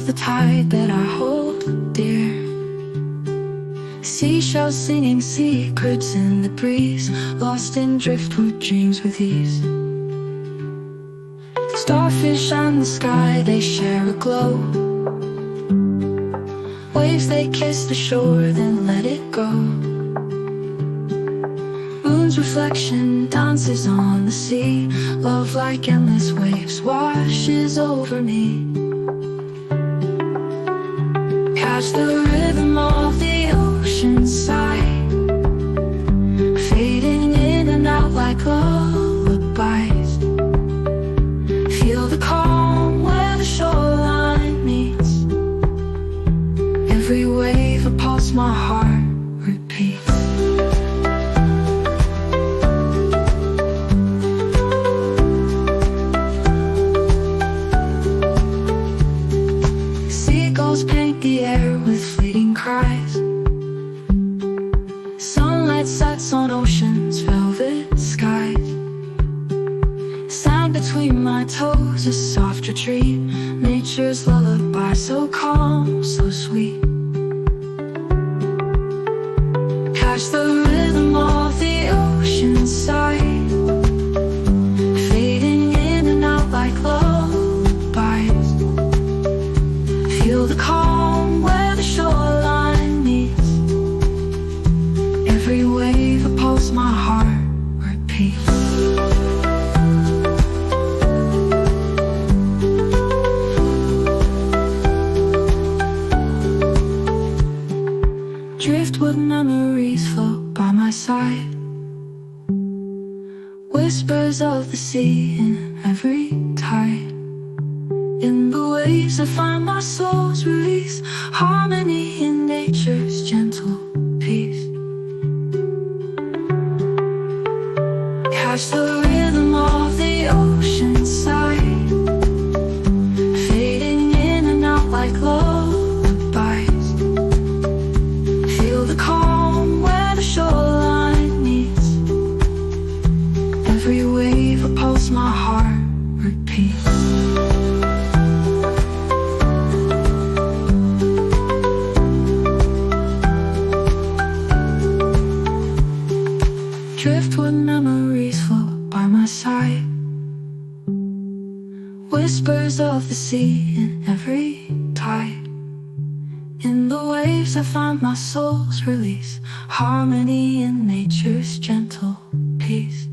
the tide that I hold dear. Seashells singing secrets in the breeze, lost in driftwood dreams with ease. Starfish and the sky, they share a glow. Waves, they kiss the shore, then let it go. Moon's reflection dances on the sea. Love like endless waves washes over me. Catch the rhythm of the ocean's sigh, fading in and out like lullabies. Feel the calm where the shoreline meets. Every wave, a pulse, my heart repeats. Seagulls paint the air with fleeting cries. Sunlight sets on ocean's velvet skies. Sand between my toes, a soft retreat. Nature's lullaby, so calm, so sweet. Catch the rhythm of the ocean's sigh, fading in and out like lullabies. Feel the calm where the shoreline meets. Every wave, a pulse, my heart repeats. Driftwood memories float by my side. Whispers of the sea in every tide. In the waves I find my soul's release. Harmony in nature's gentle peace. Catch the rhythm of the ocean's sigh, fading in and out like lullabies. Feel the calm where the shoreline meets. Every wave, a pulse, my heart repeats. Driftwood memories float by my side. Whispers of the sea in every tide. In the waves I find my soul's release. Harmony in nature's gentle peace.